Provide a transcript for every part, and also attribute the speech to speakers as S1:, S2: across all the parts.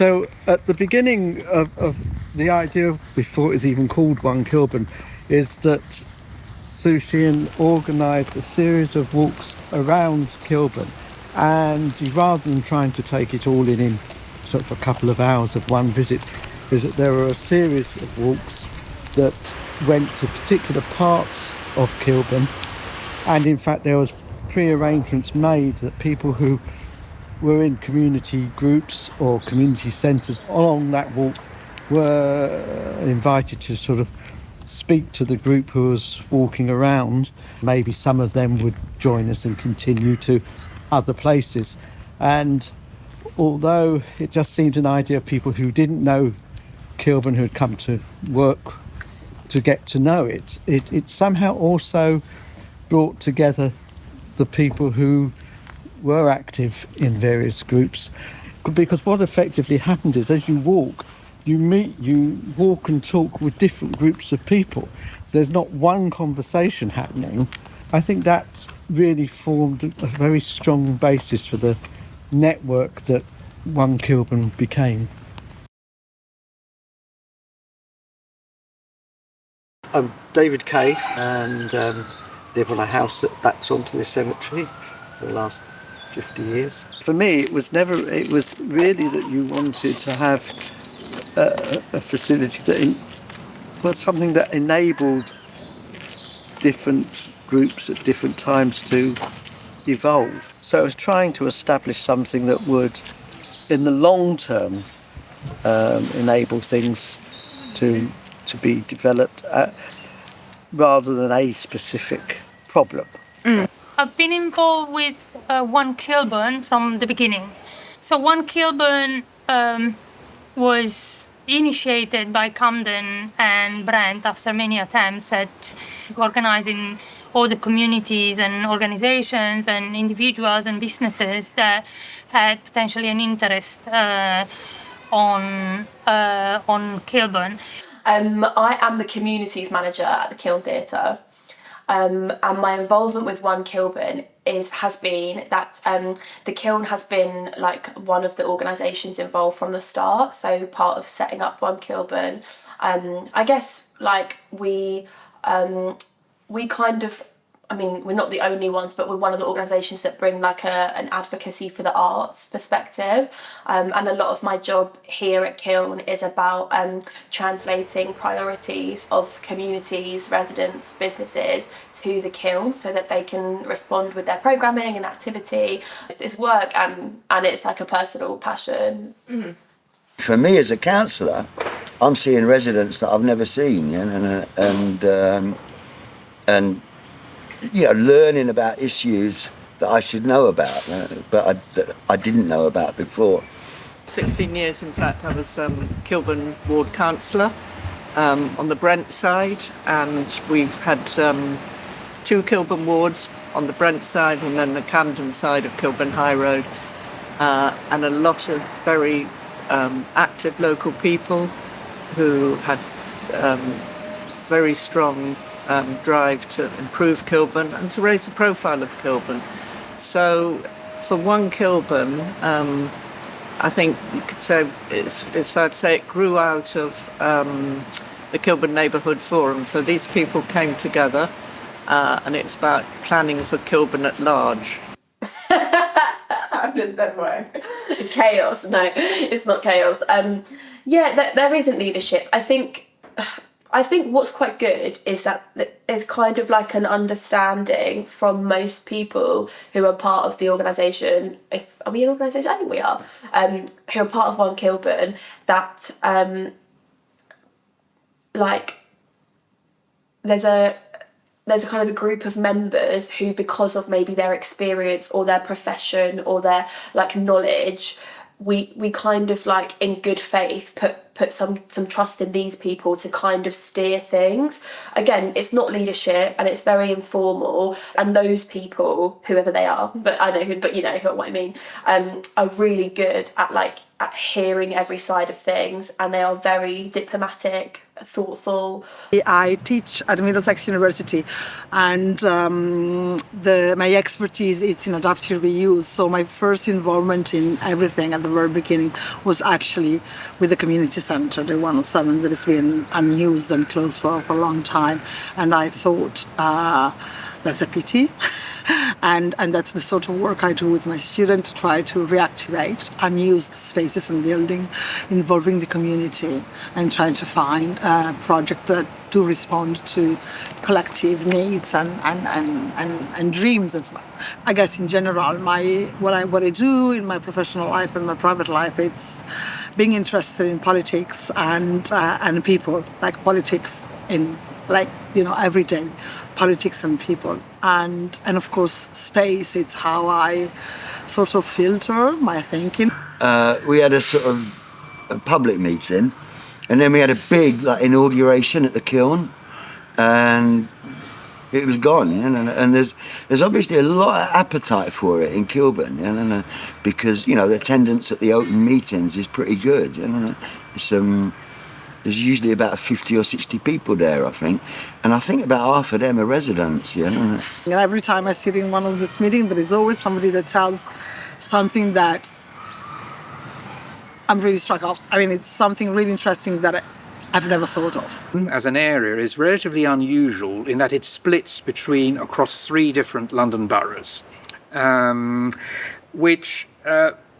S1: So at the beginning of the idea, before it was even called One Kilburn, is that Sushin organised a series of walks around Kilburn, and rather than trying to take it all in sort of a couple of hours of one visit, is that there were a series of walks that went to particular parts of Kilburn, and in fact there was pre-arrangements made that people who were in community groups or community centres along that walk were invited to sort of speak to the group who was walking around. Maybe some of them would join us and continue to other places. And although it just seemed an idea of people who didn't know Kilburn, who had come to work to get to know it, it somehow also brought together the people who were active in various groups, because what effectively happened is as you walk, you walk and talk with different groups of people. So there's not one conversation happening. I think that really formed a very strong basis for the network that One Kilburn became. I'm David Kay, and live on a house that backs onto the cemetery for the last 50 years. For me, it was really that you wanted to have a facility something that enabled different groups at different times to evolve. So I was trying to establish something that would, in the long term, enable things to be developed rather than a specific problem.
S2: I've been involved with One Kilburn from the beginning. So One Kilburn was initiated by Camden and Brent after many attempts at organising all the communities and organisations and individuals and businesses that had potentially an interest on Kilburn.
S3: I am the communities manager at the Kiln Theatre. And my involvement with One Kilburn has been that the Kiln has been like one of the organisations involved from the start, so part of setting up One Kilburn. I guess like we kind of, I mean, we're not the only ones, but we're one of the organisations that bring like an advocacy for the arts perspective. And a lot of my job here at Kiln is about translating priorities of communities, residents, businesses to the Kiln so that they can respond with their programming and activity. It's work and it's like a personal passion. Mm.
S4: For me as a councillor, I'm seeing residents that I've never seen, and you know, learning about issues that I should know about, but I didn't know about before.
S5: 16 years, in fact, I was Kilburn ward councillor on the Brent side, and we've had 2 Kilburn wards on the Brent side and then the Camden side of Kilburn High Road, and a lot of very active local people who had very strong drive to improve Kilburn and to raise the profile of Kilburn. So for One Kilburn, I think you could say it's fair to say it grew out of the Kilburn Neighbourhood Forum. So these people came together and it's about planning for Kilburn at large.
S3: How does that work? It's chaos. No, it's not chaos. There isn't leadership. I think what's quite good is that there's kind of like an understanding from most people who are part of the organisation. Are we an organisation? I think we are. Who are part of One Kilburn, that there's a kind of a group of members who, because of maybe their experience or their profession or their like knowledge, we kind of like in good faith put some trust in these people to kind of steer things. Again, it's not leadership and it's very informal, and those people, whoever they are, but you know what I mean, are really good at hearing every side of things, and they are very diplomatic thoughtful.
S6: I teach at Middlesex University, and my expertise is in adaptive reuse. So my first involvement in everything at the very beginning was actually with the community centre, the 107, that has been unused and closed for a long time. And I thought, that's a pity. and that's the sort of work I do with my students, to try to reactivate unused spaces and building involving the community and trying to find projects that do respond to collective needs and dreams as well. I guess in general, what I do in my professional life and my private life, it's being interested in politics and people, like politics in everyday politics and people, and of course space. It's how I sort of filter my thinking.
S4: We had a sort of a public meeting, and then we had a big inauguration at the kiln, and it was gone. And there's obviously a lot of appetite for it in Kilburn, because the attendance at the open meetings is pretty good. There's usually about 50 or 60 people there, I think. And I think about half of them are residents, And
S6: every time I sit in one of these meetings, there is always somebody that tells something that I'm really struck off. I mean, it's something really interesting that I've never thought of.
S7: As an area is relatively unusual in that it splits across 3 different London boroughs, which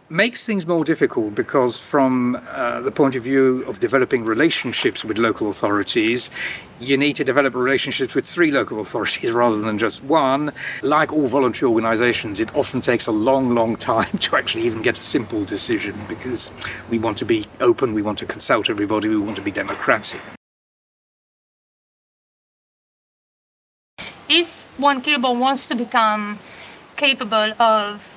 S7: makes things more difficult, because from the point of view of developing relationships with local authorities, you need to develop relationships with 3 local authorities rather than just one. Like all voluntary organisations, it often takes a long, long time to actually even get a simple decision, because we want to be open, we want to consult everybody, we want to be democratic.
S2: If One Kilburn wants to become capable of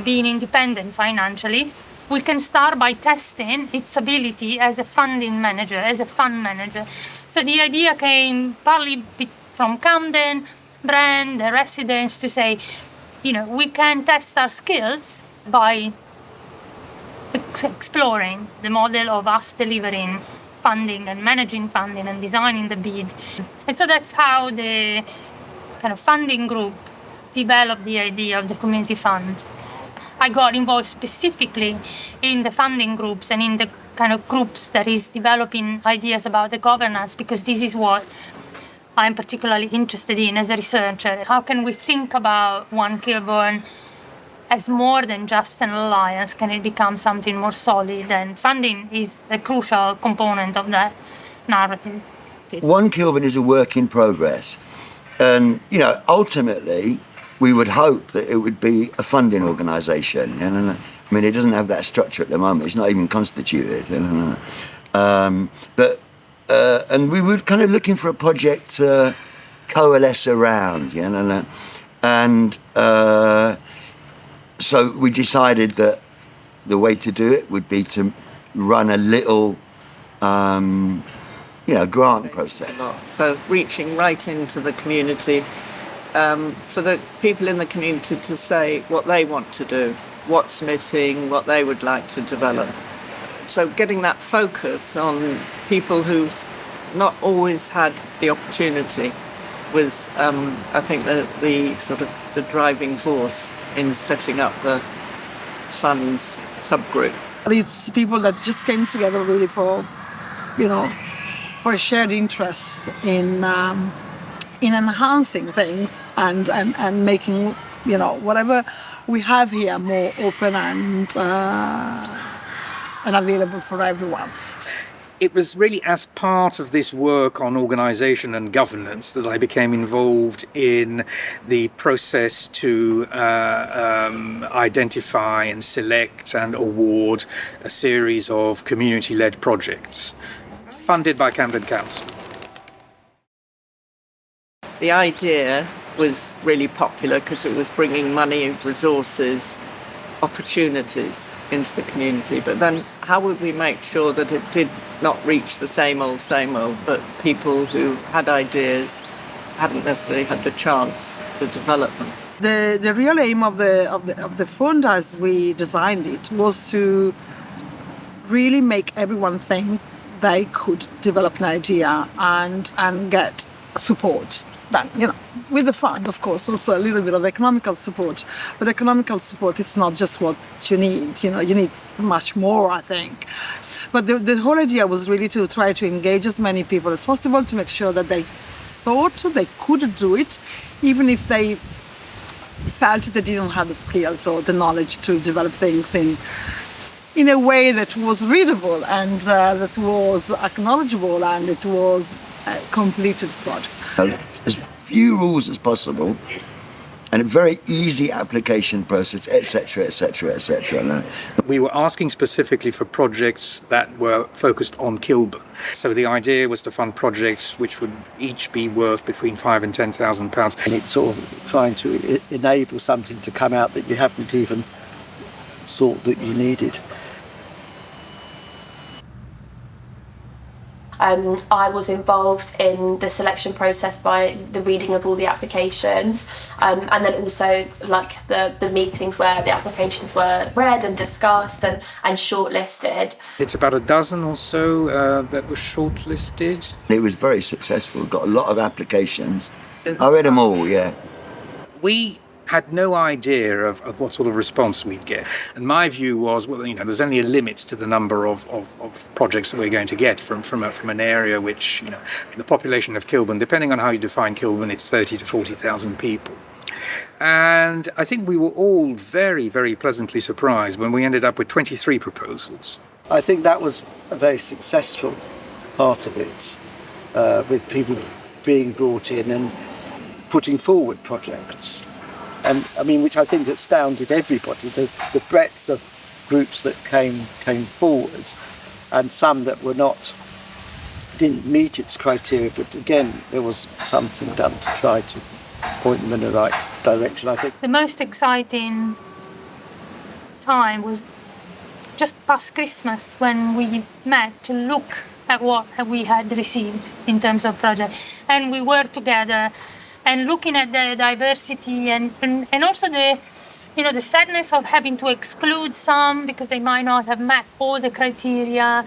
S2: being independent financially, we can start by testing its ability as a funding manager, as a fund manager. So the idea came partly from Camden, Brand, the residents, to say, we can test our skills by exploring the model of us delivering funding and managing funding and designing the bid. And so that's how the kind of funding group developed the idea of the community fund. I got involved specifically in the funding groups and in the kind of groups that is developing ideas about the governance, because this is what I'm particularly interested in as a researcher. How can we think about One Kilburn as more than just an alliance? Can it become something more solid? And funding is a crucial component of that narrative.
S4: One Kilburn is a work in progress. And, ultimately, we would hope that it would be a funding organisation. I mean, it doesn't have that structure at the moment. It's not even constituted. And we were kind of looking for a project to coalesce around. And so we decided that the way to do it would be to run a little, grant process.
S5: So reaching right into the community, so that people in the community to say what they want to do, what's missing, what they would like to develop. So getting that focus on people who've not always had the opportunity was, I think, the sort of the driving force in setting up the Sun's subgroup.
S6: It's people that just came together really for a shared interest in enhancing things and making whatever we have here more open and available for everyone.
S7: It was really as part of this work on organisation and governance that I became involved in the process to identify and select and award a series of community-led projects funded by Camden Council.
S5: The idea was really popular because it was bringing money, resources, opportunities into the community. But then how would we make sure that it did not reach the same old, but people who had ideas hadn't necessarily had the chance to develop them?
S6: The real aim of the fund, as we designed it, was to really make everyone think they could develop an idea and get support. Then, with the fund, of course, also a little bit of economical support. But economical support, it's not just what you need. You need much more, I think. But the whole idea was really to try to engage as many people as possible to make sure that they thought they could do it, even if they felt they didn't have the skills or the knowledge to develop things in a way that was readable and that was acknowledgeable and it was a completed project.
S4: As few rules as possible and a very easy application process, etc., etc., etc.
S7: We were asking specifically for projects that were focused on Kilburn. So the idea was to fund projects which would each be worth between £5,000 and £10,000.
S1: And it's sort of trying to enable something to come out that you haven't even thought that you needed.
S3: I was involved in the selection process by the reading of all the applications, and then also like the meetings where the applications were read and discussed and shortlisted.
S7: It's about a dozen or so that were shortlisted.
S4: It was very successful, got a lot of applications. I read them all, yeah.
S7: We had no idea of what sort of response we'd get. And my view was, well, there's only a limit to the number of projects that we're going to get from an area which, the population of Kilburn, depending on how you define Kilburn, it's 30 to 40,000 people. And I think we were all very, very pleasantly surprised when we ended up with 23 proposals.
S1: I think that was a very successful part of it, with people being brought in and putting forward projects. And which I think astounded everybody, the breadth of groups that came forward, and some that didn't meet its criteria, but again, there was something done to try to point them in the right direction, I think.
S2: The most exciting time was just past Christmas when we met to look at what we had received in terms of project, and we worked together and looking at the diversity and also the sadness of having to exclude some because they might not have met all the criteria.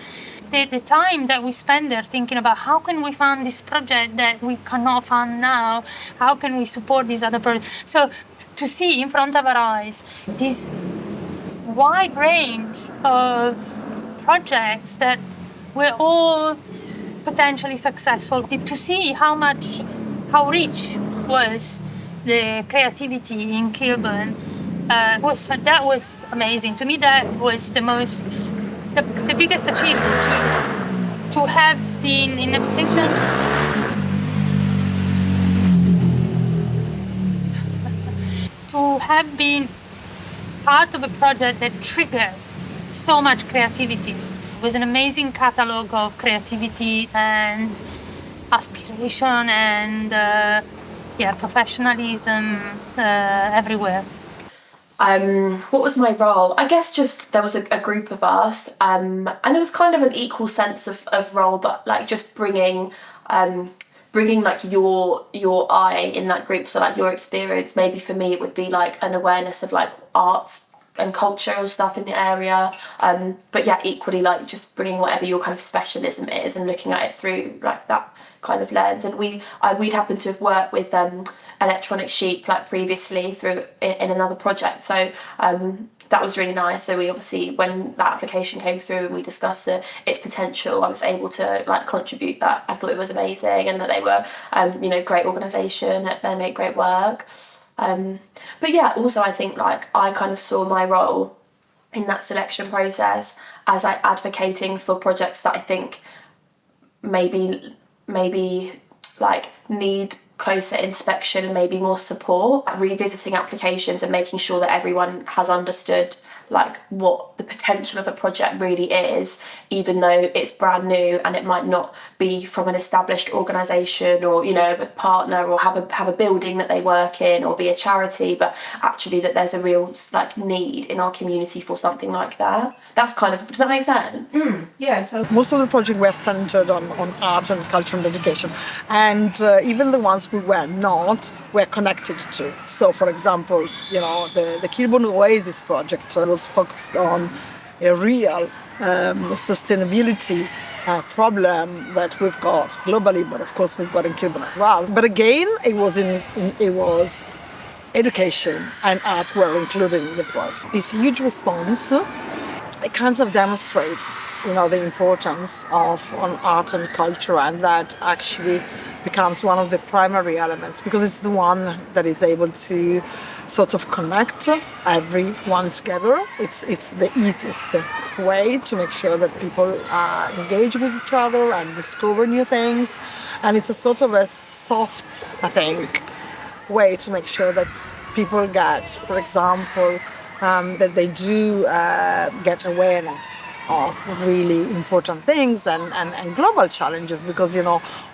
S2: The time that we spend there thinking about how can we fund this project that we cannot fund now, how can we support these other projects. So to see in front of our eyes this wide range of projects that were all potentially successful, to see how rich was the creativity in Kilburn that was amazing. To me, that was the biggest achievement to have been in a position to have been part of a project that triggered so much creativity. It was an amazing catalogue of creativity and aspiration and professionalism everywhere.
S3: What was my role? I guess just there was a group of us, and there was kind of an equal sense of role, but like just bringing like your eye in that group. So like your experience, maybe for me it would be like an awareness of like arts and cultural stuff in the area, but yeah, equally like just bringing whatever your kind of specialism is and looking at it through like that kind of lens. And we'd happened to have worked with electronic sheep like previously through in another project, so that was really nice. So we obviously, when that application came through and we discussed its potential, I was able to like contribute that. I thought it was amazing and that they were great organisation, they made great work, but yeah, also I think like I kind of saw my role in that selection process as like advocating for projects that I think maybe like need closer inspection and maybe more support, revisiting applications and making sure that everyone has understood like what the potential of a project really is, even though it's brand new and it might not be from an established organisation or a partner or have a building that they work in or be a charity, but actually that there's a real like need in our community for something like that. That's kind of, does that make sense?
S6: Yeah. So most of the projects were centred on art and culture and education, and even the ones we were not were connected to. So, for example, the Kilburn Oasis project was focused on a real sustainability problem that we've got globally, but of course we've got in Kilburn as well. But again, it was education and art were included in the project. This huge response, it kind of demonstrates, the importance of art and culture, and that actually becomes one of the primary elements because it's the one that is able to sort of connect everyone together. It's the easiest way to make sure that people engage with each other and discover new things, and it's a sort of a soft, I think, way to make sure that people get, for example, that they do get awareness of really important things and global challenges, because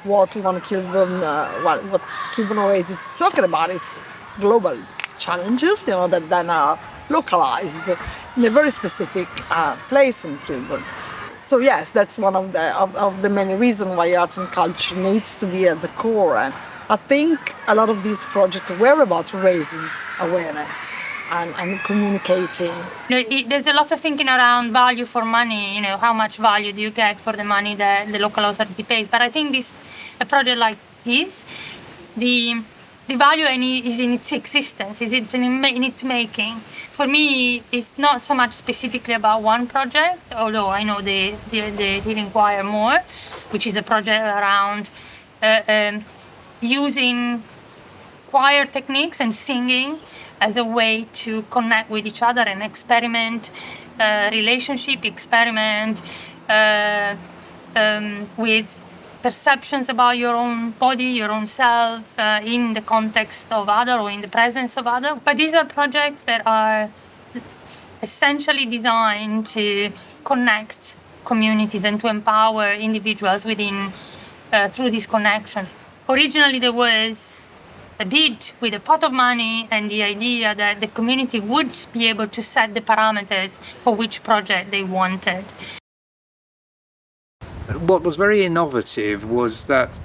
S6: what One Kilburn, what Kilburn Oasis is talking about, it's global challenges, that then are localized in a very specific place in Kilburn. So yes, that's one of the many reasons why art and culture needs to be at the core. And I think a lot of these projects were about raising awareness and communicating.
S2: There's a lot of thinking around value for money. How much value do you get for the money that the local authority pays? But I think a project like this, the value is in its existence, is in its making. For me, it's not so much specifically about one project, although I know they Healing Choir more, which is a project around using choir techniques and singing as a way to connect with each other and experiment with perceptions about your own body, your own self, in the context of other or in the presence of other. But these are projects that are essentially designed to connect communities and to empower individuals through this connection. Originally, there was a bid with a pot of money and the idea that the community would be able to set the parameters for which project they wanted.
S7: What was very innovative was that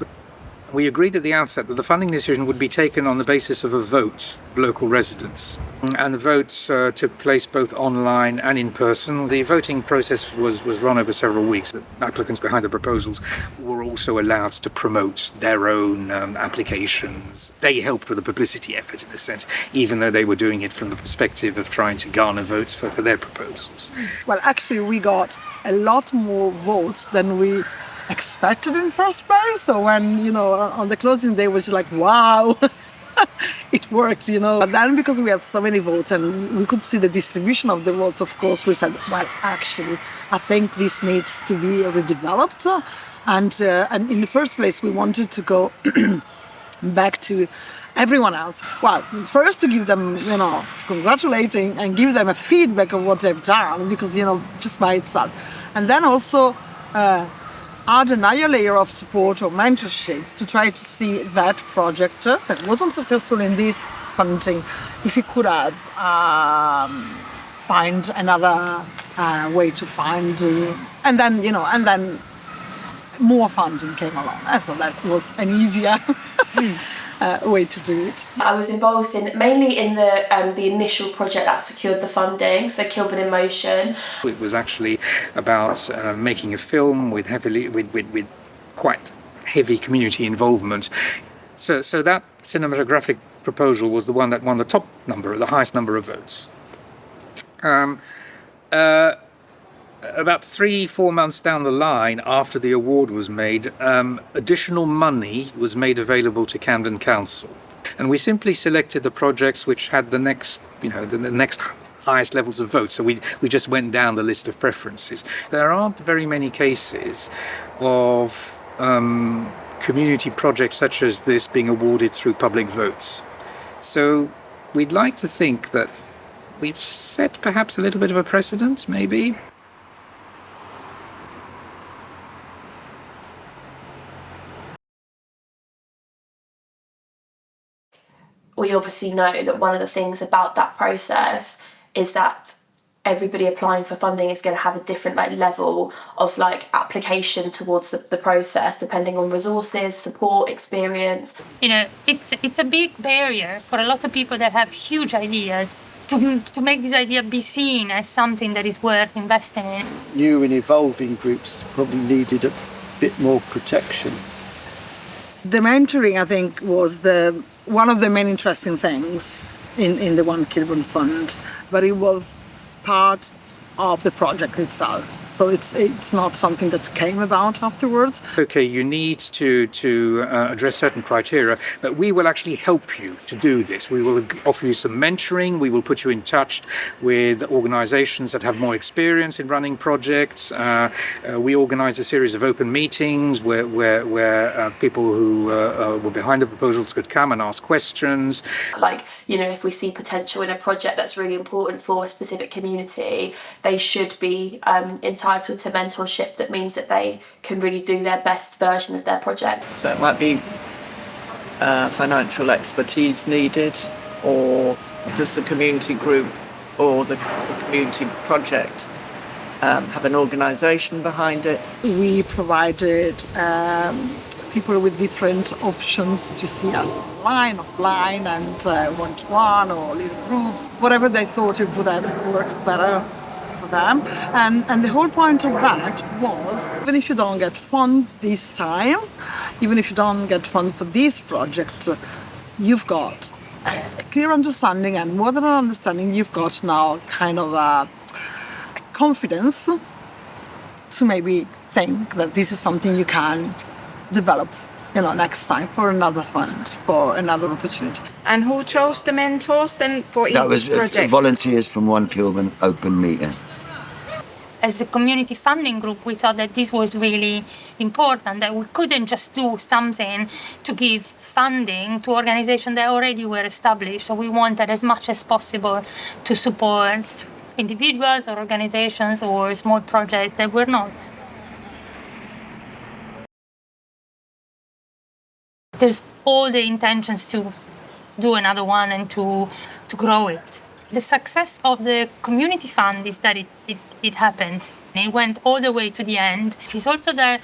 S7: we agreed at the outset that the funding decision would be taken on the basis of a vote of local residents. And the votes took place both online and in person. The voting process was run over several weeks. The applicants behind the proposals were also allowed to promote their own applications. They helped with the publicity effort, in a sense, even though they were doing it from the perspective of trying to garner votes for their proposals.
S6: Well, actually, we got a lot more votes than we expected in first place. So when, on the closing day, was like, wow, it worked, But then because we had so many votes and we could see the distribution of the votes, of course, we said, well, actually, I think this needs to be redeveloped. And in the first place, we wanted to go back to everyone else. Well, first to give them, to congratulate and give them a feedback of what they've done, because, just by itself. And then also add another layer of support or mentorship to try to see that project that wasn't successful in this funding, if you could have find another way to find, and then more funding came along. So that was an easier way to do it.
S3: I was involved mainly in the initial project that secured the funding, so Kilburn in Motion.
S7: It was actually about making a film with quite heavy community involvement. So that cinematographic proposal was the one that won the highest number of votes. About 3-4 months down the line, after the award was made, additional money was made available to Camden Council, and we simply selected the projects which had the next highest levels of votes. So we just went down the list of preferences. There aren't very many cases of community projects such as this being awarded through public votes. So we'd like to think that we've set perhaps a little bit of a precedent, maybe.
S3: We obviously know that one of the things about that process is that everybody applying for funding is going to have a different level of application towards the process, depending on resources, support, experience.
S2: It's a big barrier for a lot of people that have huge ideas. to make this idea be seen as something that is worth investing in.
S1: New and evolving groups probably needed a bit more protection.
S6: The mentoring, I think, was one of the main interesting things in the One Kilburn Fund, but it was part of the project itself. So it's not something that came about afterwards.
S7: Okay, you need to address certain criteria, but we will actually help you to do this. We will offer you some mentoring. We will put you in touch with organisations that have more experience in running projects. We organise a series of open meetings where people who were behind the proposals could come and ask questions.
S3: Like, you know, if we see potential in a project that's really important for a specific community, they should be entitled to mentorship. That means that they can really do their best version of their project.
S5: So it might be financial expertise needed, or does the community group or the community project have an organisation behind it?
S6: We provided people with different options to see us online, offline, and one-to-one or little groups, whatever they thought it would have worked better for them. And the whole point of that was, even if you don't get fund this time, even if you don't get fund for this project, you've got a clear understanding, and more than an understanding, you've got now kind of a confidence to maybe think that this is something you can develop, you know, next time for another fund, for another opportunity.
S8: And who chose the mentors then for each
S4: That was
S8: project?
S4: volunteers from One Kilburn open meeting.
S2: As a community funding group, we thought that this was really important, that we couldn't just do something to give funding to organizations that already were established. So we wanted as much as possible to support individuals or organizations or small projects that were not. There's all the intentions to do another one and to grow it. The success of the community fund is that it happened. It went all the way to the end. It's also that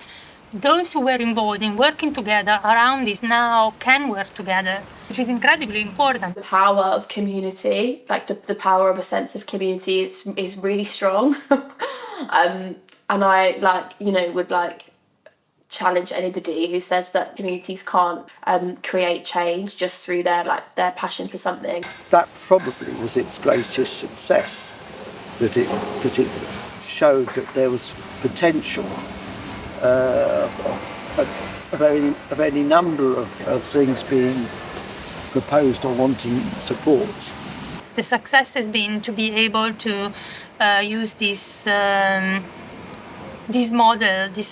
S2: those who were involved in working together around this now can work together, which is incredibly important.
S3: The power of community, like the power of a sense of community is really strong. And I would challenge anybody who says that communities can't create change just through their passion for something.
S1: That probably was its greatest success, that it showed that there was potential of any number of things being proposed or wanting support.
S2: The success has been to be able to use this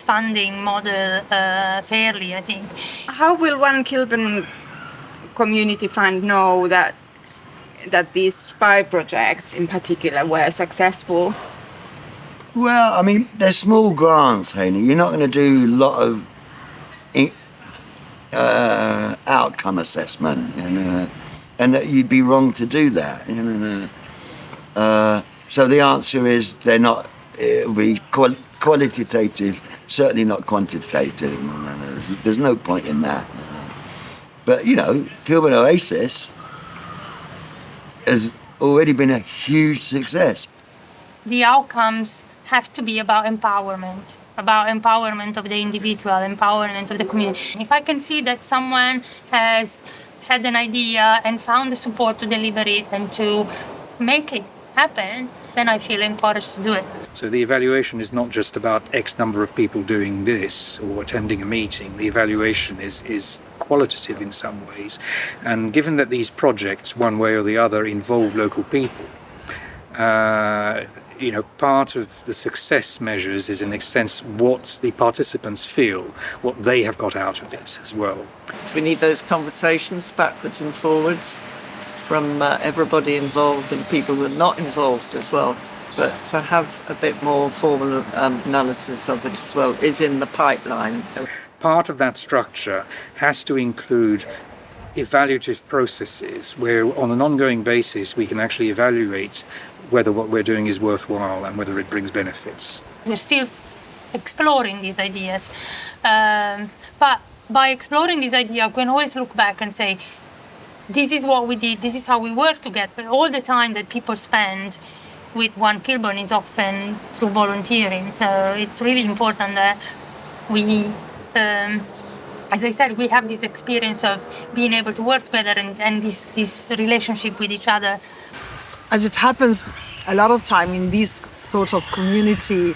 S2: funding model fairly, I think.
S8: How will One Kilburn Community Fund know that these 5 projects in particular were successful?
S4: Well, I mean, they're small grants, Heini. You're not going to do a lot of outcome assessment, you know, and that you'd be wrong to do that. You know. So the answer is they're not. It'll be qualitative, certainly not quantitative. There's no point in that. But you know, Kilburn Oasis has already been a huge success.
S2: The outcomes have to be about empowerment of the individual, empowerment of the community. If I can see that someone has had an idea and found the support to deliver it and to make it happen, then I feel encouraged to do it.
S7: So the evaluation is not just about X number of people doing this or attending a meeting. The evaluation is qualitative in some ways. And given that these projects, one way or the other, involve local people, part of the success measures is, in a sense, what the participants feel, what they have got out of it as well.
S5: So we need those conversations backwards and forwards from everybody involved and people who are not involved as well. But to have a bit more formal analysis of it as well is in the pipeline.
S7: Part of that structure has to include evaluative processes where on an ongoing basis we can actually evaluate whether what we're doing is worthwhile and whether it brings benefits.
S2: We're still exploring these ideas, but by exploring these ideas, we can always look back and say, this is what we did, this is how we work together. All the time that people spend with One Kilburn is often through volunteering. So it's really important that we, as I said, we have this experience of being able to work together and this relationship with each other.
S6: As it happens a lot of time in these sort of community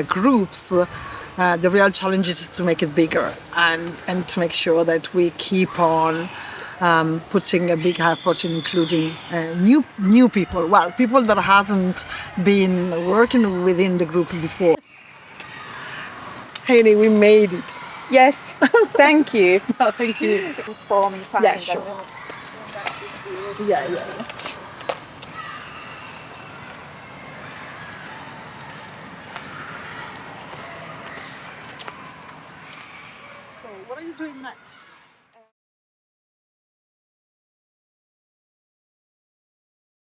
S6: groups, the real challenge is to make it bigger and to make sure that we keep on putting a big effort in including new people, well, people that hasn't been working within the group before. Heini, we made it.
S8: Yes, thank you.
S6: Oh, thank you. Yeah, sure. Yeah. So what are you doing next?